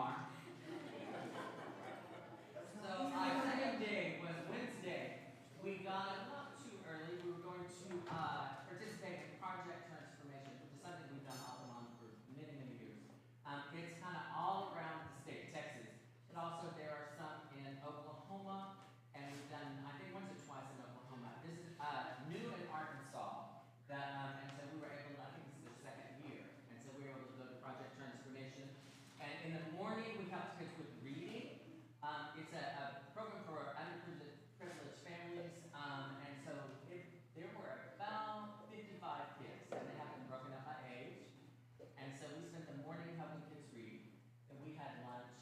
are. So our second day was Wednesday. We got up not too early. We were going to participate in Project Transformation, which is something we've done off and on for many, many years. It's kind of all around the state of Texas, but also there are some in Oklahoma, and we've done, I think, once or twice in Oklahoma. This is new in Arkansas, and so we were able to, I think this is the second year, and so we were able to go to Project Transformation. And in the morning, we helped kids with reading. It's a program for underprivileged families, and so there were about 55 kids, and they have them broken up by age. And so we spent the morning helping kids read, and we had lunch.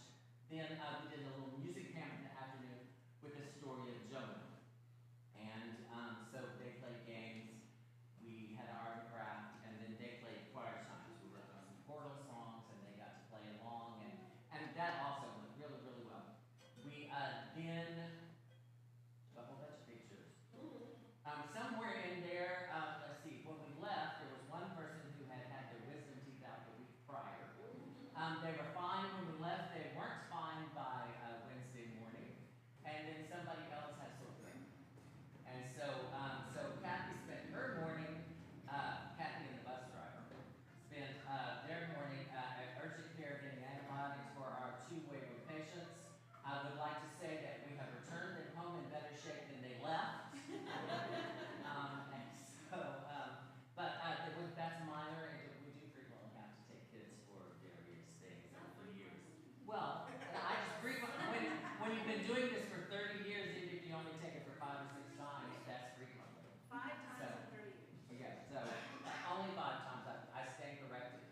Then we did a little music camp in the afternoon with the story of Jonah. And so they played games, we had art and craft, and then they played choir songs. We worked on some Portal songs, and they got to play along, and that also went really, really well. We then a whole bunch of pictures. Somewhere in there, let's see, when we left, there was one person who had had their wisdom teeth out the week prior. They were fine when we left. They weren't fine by Wednesday morning. And then somebody else had sore throat. And so Kathy spent her morning, Kathy and the bus driver, spent their morning at urgent care getting antibiotics for our 2 wayward patients. I would like to say that we have returned them home in better shape than they left. But that's minor. We do frequently have to take kids for various things over the years. Well, I just frequently, when you've been doing this for 30 years, even if you only take it for 5 or 6 times, that's frequently. 5 times in 30 years. Yeah, so only 5 times. I stand corrected.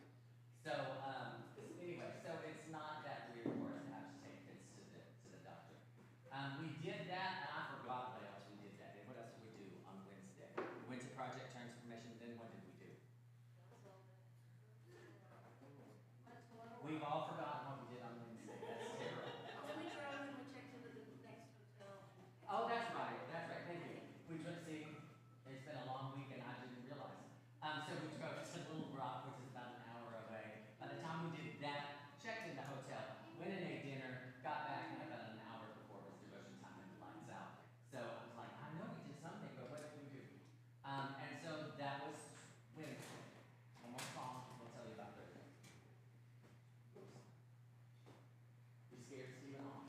So anyway, so it's not that weird for us to have to take kids to the doctor. We did that, and I forgot what else we did that day. What else did we do on Wednesday? We went to Project Transformation, then what did we do? We've all forgotten what we did on Wednesday. That's terrible. We drove and we checked into the next hotel. Oh, that's right. Thank you. We took, see, it's been a long week and I didn't realize. So we drove to Little Rock, which is about an hour away. By the time we did that, checked in the hotel, went and ate dinner, got back, and about an hour before it was devotion time and the lights out. So I was like, I know we did something, but what did we do? And so that was Wednesday. One more song, we'll tell you about Thursday. You scared Stephen off?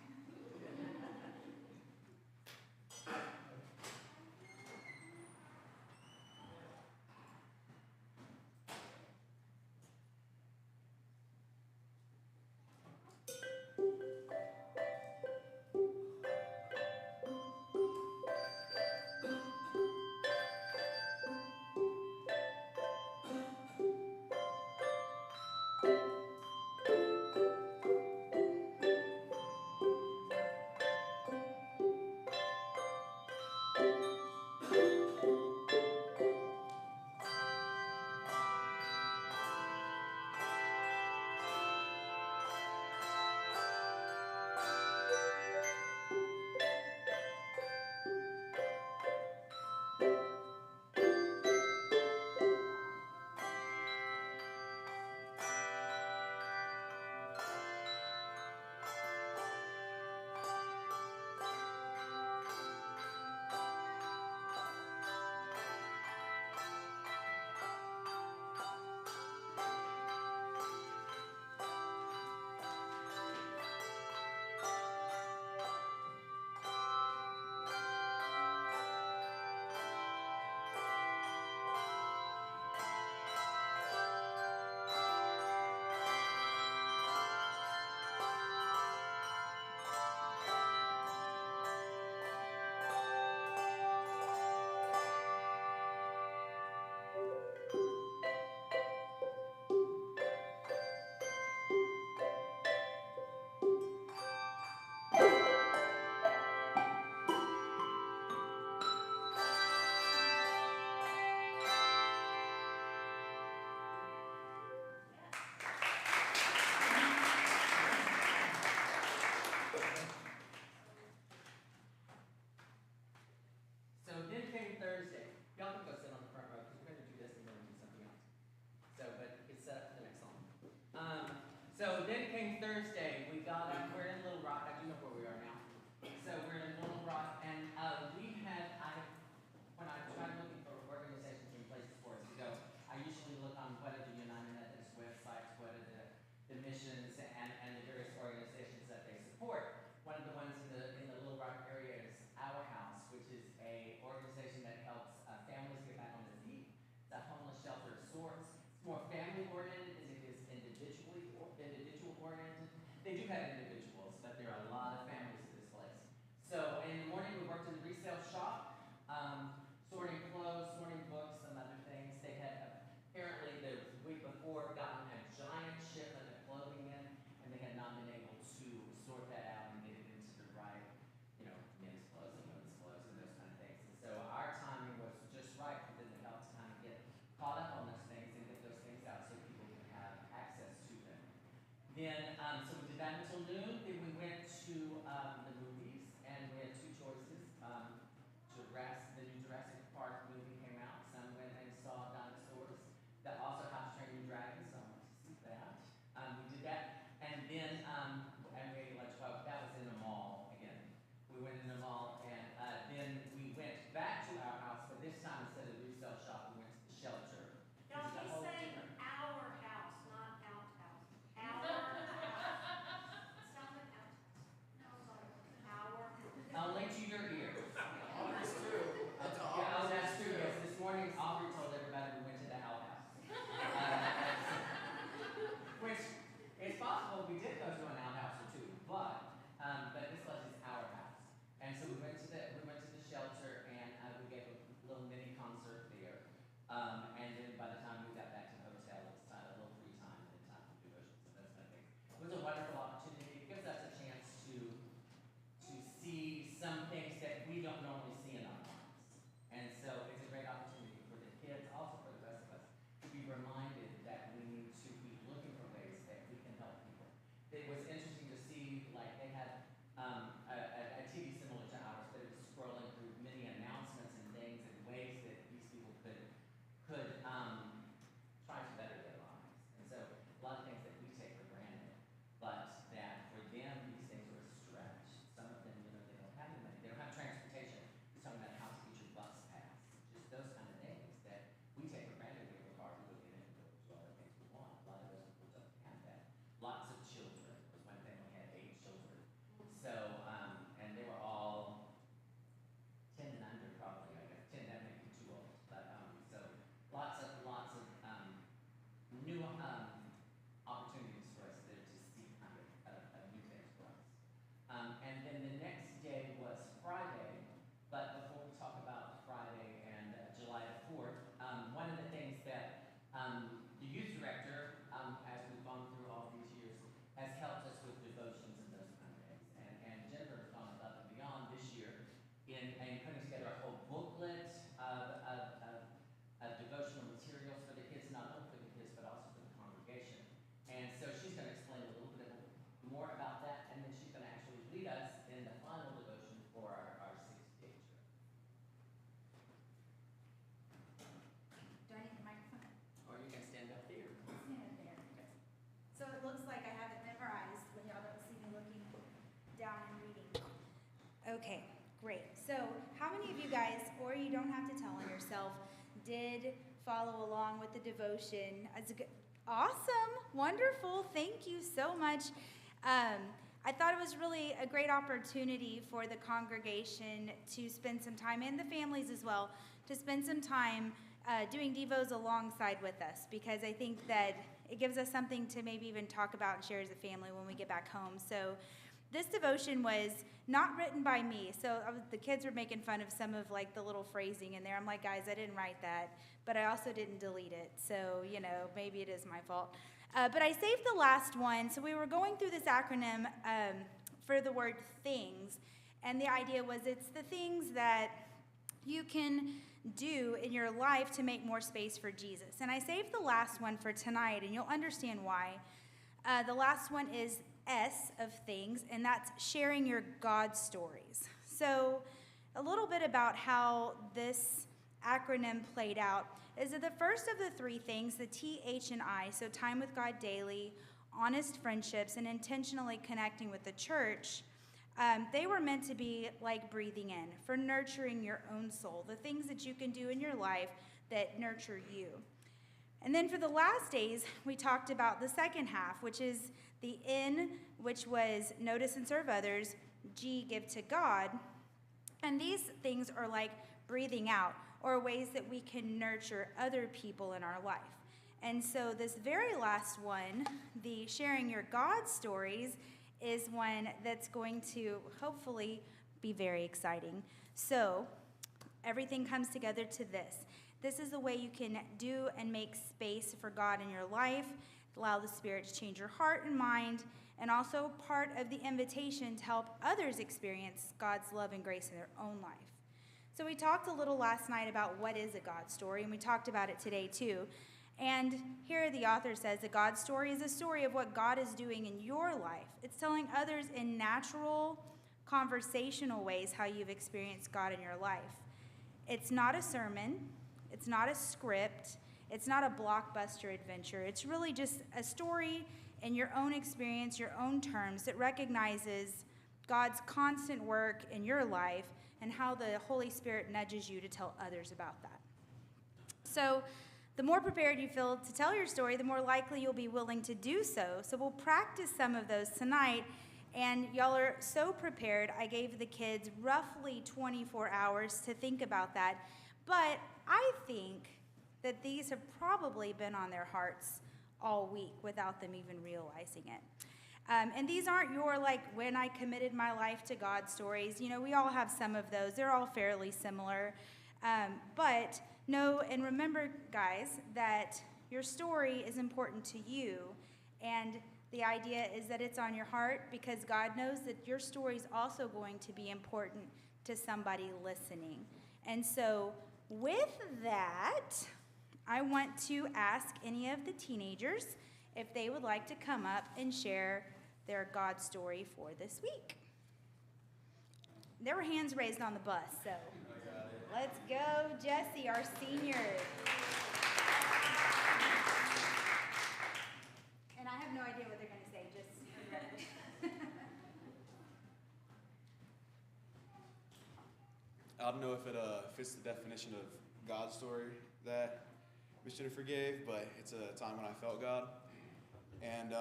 did that until noon. Then we went to the movies, and we had two choices. The new Jurassic Park movie came out. Some went and saw dinosaurs. That also How to Train Your Dragon, so I went to see that. We did that, and then and we ate lunch. Well, that was in the mall again. We went in the mall, and then we went back to our house, but this time instead of the resale shop, we went to the shelter. Don't Which is a be whole saying different- our house, not outhouse. Our house. Sounds like outhouse. No, sorry. Our. Only to your ears. That's true. That's all. Yeah, oh, that's true. Yes, this morning Aubrey told everybody we went to the outhouse. Which it's possible we did go to an outhouse or two, but this was just our house. And so we went to the shelter, and we gave a little mini concert there. And then by the time we got back to the hotel, it was time, a little free time and time for devotion. So that's kind of thing. It was a wonderful opportunity. It gives us a chance to see some things that we don't normally see in our lives. And so it's a great opportunity for the kids, also for the rest of us, to be reminded that we need to be looking for ways that we can help people. It was interesting to see, like they had a TV similar to ours, but it was scrolling through many announcements and things and ways that these people could try to better their lives. And so a lot of things that we take for granted, but that for them these things are a stretch. Some of them, they don't have any money, they don't have transportation. You're talking about how to get your bus pass, just those kind of things that we take for granted. We work hard to go get in and go do all the things we want. A lot of those people don't have that. Lots of children. It was one family had 8 children. So, and they were all 10 and under probably, I guess. 10, that may be too old. But, so lots of new opportunities for us there to see kind of new things for us. And then the next day was Friday. But before we talk about Friday and July 4th, one of the things that the youth director, as we've gone through all these years, has helped us with devotions and those kind of things. And Jennifer has gone above and beyond this year in putting together a whole booklet of devotional materials for the kids, not only for the kids, but also for the congregation. And so she's going to explain a little bit more about that, and then she's going to actually lead us in the final devotion for our 6th day trip. Do I need the microphone? Or you can stand up there. Stand up there. So it looks like I have it memorized when y'all don't see me looking down and reading. Okay, great. So how many of you guys, or you don't have to tell on yourself, did follow along with the devotion? Awesome, wonderful, thank you so much. I thought it was really a great opportunity for the congregation to spend some time, and the families as well, to spend some time doing devos alongside with us, because I think that it gives us something to maybe even talk about and share as a family when we get back home. So this devotion was not written by me. So the kids were making fun of some of like the little phrasing in there. I'm like, guys, I didn't write that, but I also didn't delete it. So, maybe it is my fault. But I saved the last one. So we were going through this acronym for the word things. And the idea was it's the things that you can do in your life to make more space for Jesus. And I saved the last one for tonight, and you'll understand why. The last one is S of things, and that's sharing your God stories. So a little bit about how this acronym played out is that the first of the 3 things, the T, H, and I, so time with God daily, honest friendships, and intentionally connecting with the church, they were meant to be like breathing in, for nurturing your own soul, the things that you can do in your life that nurture you. And then for the last days, we talked about the second half, which is the N, which was notice and serve others, G, give to God. And these things are like breathing out, or ways that we can nurture other people in our life. And so this very last one, the sharing your God stories, is one that's going to hopefully be very exciting. So everything comes together to this. This is the way you can do and make space for God in your life, allow the Spirit to change your heart and mind, and also part of the invitation to help others experience God's love and grace in their own life. So we talked a little last night about what is a God story, and we talked about it today too. And here the author says that God's story is a story of what God is doing in your life. It's telling others in natural, conversational ways how you've experienced God in your life. It's not a sermon. It's not a script. It's not a blockbuster adventure. It's really just a story in your own experience, your own terms, that recognizes God's constant work in your life and how the Holy Spirit nudges you to tell others about that. So the more prepared you feel to tell your story, the more likely you'll be willing to do so. So we'll practice some of those tonight. And y'all are so prepared. I gave the kids roughly 24 hours to think about that. But I think that these have probably been on their hearts all week without them even realizing it. And these aren't your, like, when I committed my life to God stories. You know, we all have some of those. They're all fairly similar. But know and remember, guys, that your story is important to you. And the idea is that it's on your heart because God knows that your story is also going to be important to somebody listening. And so with that, I want to ask any of the teenagers if they would like to come up and share their God story for this week. There were hands raised on the bus, so let's go, Jesse, our senior. And I have no idea what they're going to say, just for the record. I don't know if it fits the definition of God's story that we should have forgave, but it's a time when I felt God. And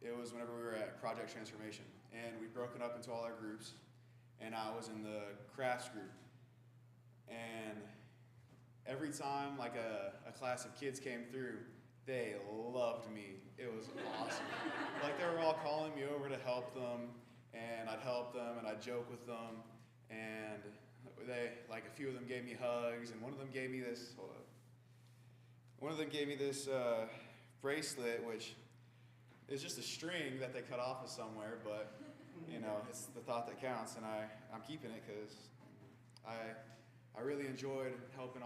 it was whenever we were at Project Transformation. And we'd broken up into all our groups, and I was in the crafts group. And every time like a class of kids came through, they loved me. It was awesome. Like they were all calling me over to help them, and I'd help them, and I'd joke with them. And they, like a few of them gave me hugs, and one of them gave me this, bracelet, which is just a string that they cut off of somewhere, but you know, it's the thought that counts, and I'm keeping it because I really enjoyed helping